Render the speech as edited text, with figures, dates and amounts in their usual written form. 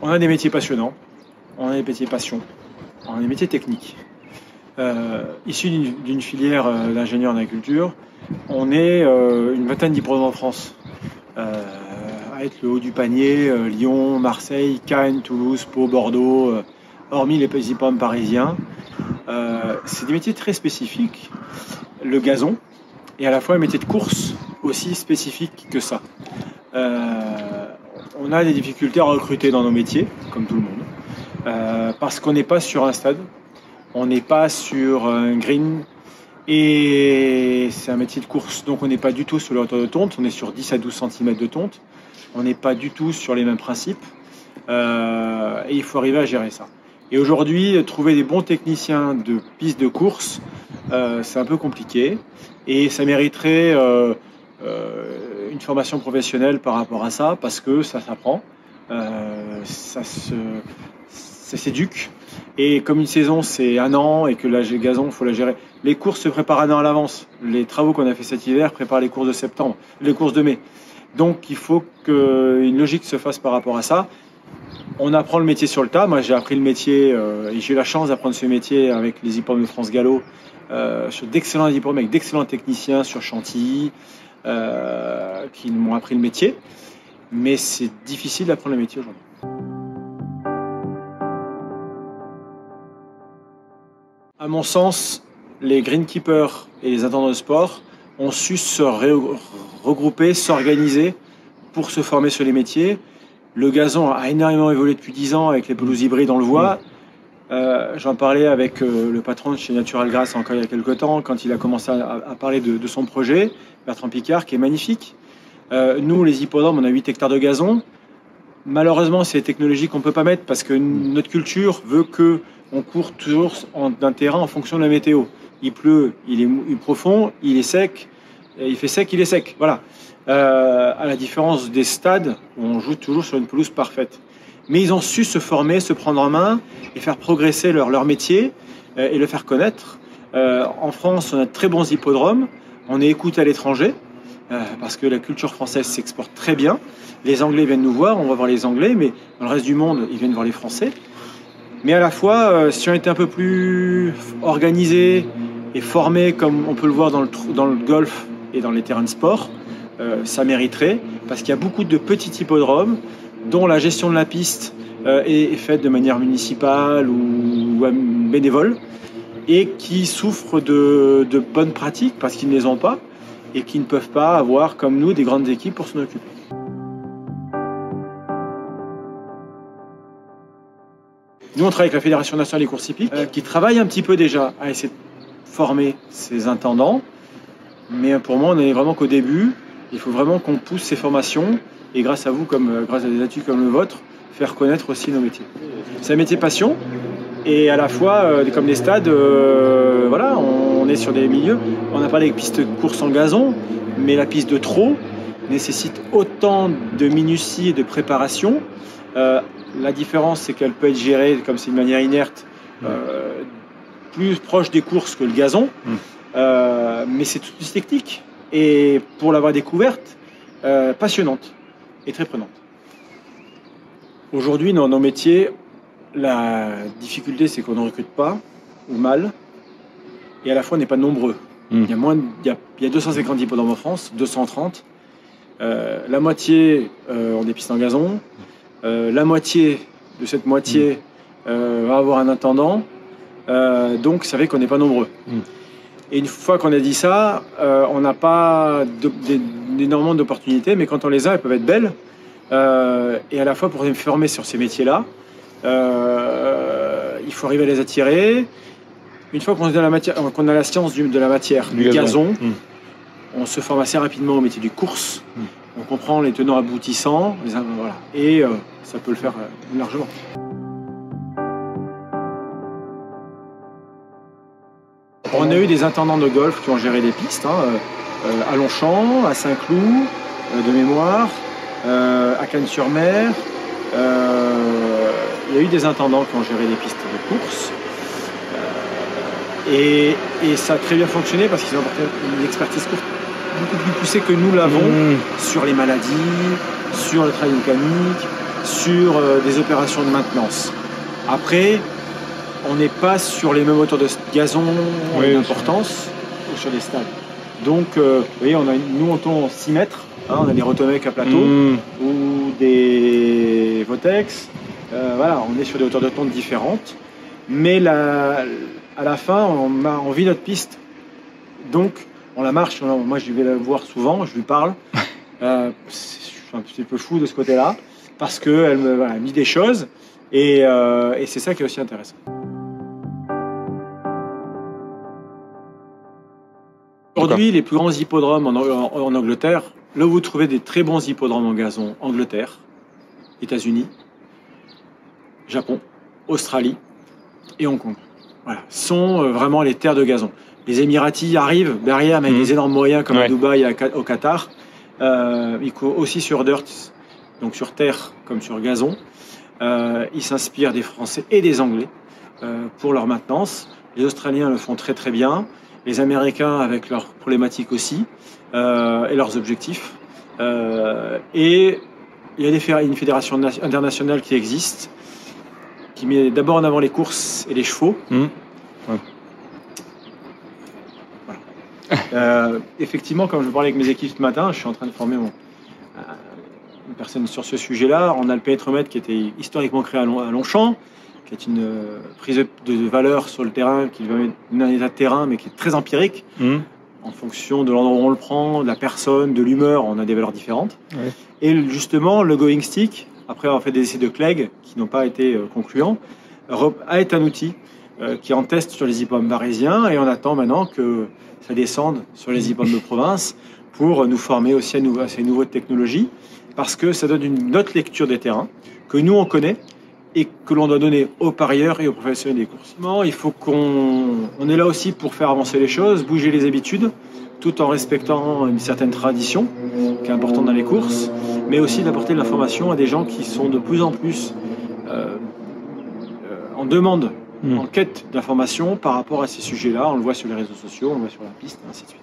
On a des métiers passionnants, on a des métiers passion, on a des métiers techniques. Issus d'une filière d'ingénieur en agriculture, on est une vingtaine d'hippodromes en France. À être le haut du panier, Lyon, Marseille, Cannes, Toulouse, Pau, Bordeaux, hormis les petits hippodromes parisiens. C'est des métiers très spécifiques, le gazon, et à la fois un métier de course aussi spécifique que ça. On a des difficultés à recruter dans nos métiers, comme tout le monde, parce qu'on n'est pas sur un stade, on n'est pas sur un green, et c'est un métier de course, donc on n'est pas du tout sur la hauteur de tonte, on est sur 10 à 12 cm de tonte, on n'est pas du tout sur les mêmes principes, et il faut arriver à gérer ça. Et aujourd'hui, trouver des bons techniciens de pistes de course, c'est un peu compliqué, et ça mériterait une formation professionnelle par rapport à ça, parce que ça s'apprend, ça s'éduque, et comme une saison c'est un an et que le gazon il faut la gérer, les courses se préparent un an à l'avance, les travaux qu'on a fait cet hiver préparent les courses de septembre, les courses de mai, donc il faut qu'une logique se fasse par rapport à ça. On apprend le métier sur le tas. Moi j'ai appris le métier et j'ai eu la chance d'apprendre ce métier avec les hippodromes de France Gallo, sur d'excellents hippodromes avec d'excellents techniciens sur Chantilly, qui m'ont appris le métier, mais c'est difficile d'apprendre le métier aujourd'hui. À mon sens, les greenkeepers et les intendants de sport ont su se regrouper, s'organiser pour se former sur les métiers. Le gazon a énormément évolué depuis 10 ans avec les pelouses hybrides, on le voit. J'en parlais avec le patron de chez Natural Grass encore il y a quelques temps, quand il a commencé à parler de son projet, Bertrand Picard, qui est magnifique. Nous, les hippodromes, on a 8 hectares de gazon. Malheureusement, c'est des technologies qu'on ne peut pas mettre parce que notre culture veut qu'on court toujours d'un terrain en fonction de la météo. Il pleut, il est profond, il est sec, il fait sec, il est sec. Voilà. À la différence des stades où on joue toujours sur une pelouse parfaite. Mais ils ont su se former, se prendre en main et faire progresser leur métier et le faire connaître. En France, on a de très bons hippodromes. On est écouté à l'étranger parce que la culture française s'exporte très bien. Les Anglais viennent nous voir, on va voir les Anglais, mais dans le reste du monde, ils viennent voir les Français. Mais à la fois, si on était un peu plus organisé et formé, comme on peut le voir dans le golf et dans les terrains de sport, ça mériterait, parce qu'il y a beaucoup de petits hippodromes dont la gestion de la piste est faite de manière municipale ou bénévole et qui souffrent de bonnes pratiques parce qu'ils ne les ont pas et qui ne peuvent pas avoir, comme nous, des grandes équipes pour s'en occuper. Nous, on travaille avec la Fédération nationale des courses hippiques qui travaille un petit peu déjà à essayer de former ses intendants, mais pour moi, on est vraiment qu'au début. Il faut vraiment qu'on pousse ces formations et grâce à vous, grâce à des ateliers comme le vôtre, faire connaître aussi nos métiers. C'est un métier passion et à la fois, comme les stades, voilà, on est sur des milieux. On n'a pas des pistes de course en gazon, mais la piste de trot nécessite autant de minutie et de préparation. La différence, c'est qu'elle peut être gérée, comme c'est une manière inerte, plus proche des courses que le gazon, mais c'est toute une technique. Et pour l'avoir découverte, passionnante et très prenante. Aujourd'hui, dans nos métiers, la difficulté, c'est qu'on ne recrute pas, ou mal, et à la fois, on n'est pas nombreux. Il y a 250 hippodromes en France, 230. La moitié ont des pistes en gazon. La moitié de cette moitié va avoir un intendant. Donc, ça fait qu'on n'est pas nombreux. Et une fois qu'on a dit ça, on n'a pas énormément d'opportunités, mais quand on les a, elles peuvent être belles. Et à la fois, pour les former sur ces métiers-là, il faut arriver à les attirer. Une fois qu'on a la science de la matière, du gazon, on se forme assez rapidement au métier du course. On comprend les tenants aboutissants, voilà. Et ça peut le faire largement. On a eu des intendants de golf qui ont géré des pistes, à Longchamp, à Saint-Cloud, de mémoire, à Cannes-sur-Mer. Il y a eu des intendants qui ont géré des pistes de course. Et ça a très bien fonctionné parce qu'ils ont apporté une expertise beaucoup plus poussée que nous l'avons sur les maladies, sur le travail mécanique, sur des opérations de maintenance. Après, on n'est pas sur les mêmes hauteurs de gazon d'importance ou sur les stades. Donc, vous voyez, nous on tourne en 6 mètres, hein, on a des Rotomec à plateau ou des Votex. Voilà, on est sur des hauteurs de tonte différentes, mais à la fin, on vit notre piste. Donc, on la marche. Moi, je vais la voir souvent, je lui parle. Je suis un petit peu fou de ce côté-là, parce qu'elle me dit des choses, et c'est ça qui est aussi intéressant. Aujourd'hui, les plus grands hippodromes en Angleterre, là où vous trouvez des très bons hippodromes en gazon, Angleterre, États-Unis, Japon, Australie et Hong Kong. Voilà, sont vraiment les terres de gazon. Les Émiratis arrivent derrière avec des énormes moyens comme à Dubaï et au Qatar. Ils courent aussi sur dirt, donc sur terre comme sur gazon. Ils s'inspirent des Français et des Anglais pour leur maintenance. Les Australiens le font très très bien. Les Américains avec leurs problématiques aussi et leurs objectifs. Et il y a une fédération internationale qui existe, qui met d'abord en avant les courses et les chevaux. Effectivement, comme je parlais avec mes équipes ce matin, je suis en train de former une personne sur ce sujet-là. On a le pénétromètre qui était historiquement créé à Longchamp, qui est une prise de valeur sur le terrain, qui va mettre un état de terrain, mais qui est très empirique. En fonction de l'endroit où on le prend, de la personne, de l'humeur, on a des valeurs différentes. Et justement, le Going Stick, après avoir fait des essais de Clegg qui n'ont pas été concluants, est un outil qui est en test sur les hippodromes parisiens, et on attend maintenant que ça descende sur les hippodromes de province pour nous former aussi à ces nouvelles technologies, parce que ça donne une autre lecture des terrains que nous on connaît et que l'on doit donner aux parieurs et aux professionnels des courses. Il faut on est là aussi pour faire avancer les choses, bouger les habitudes, tout en respectant une certaine tradition qui est importante dans les courses, mais aussi d'apporter de l'information à des gens qui sont de plus en plus en demande, en quête d'information par rapport à ces sujets-là. On le voit sur les réseaux sociaux, on le voit sur la piste, et ainsi de suite.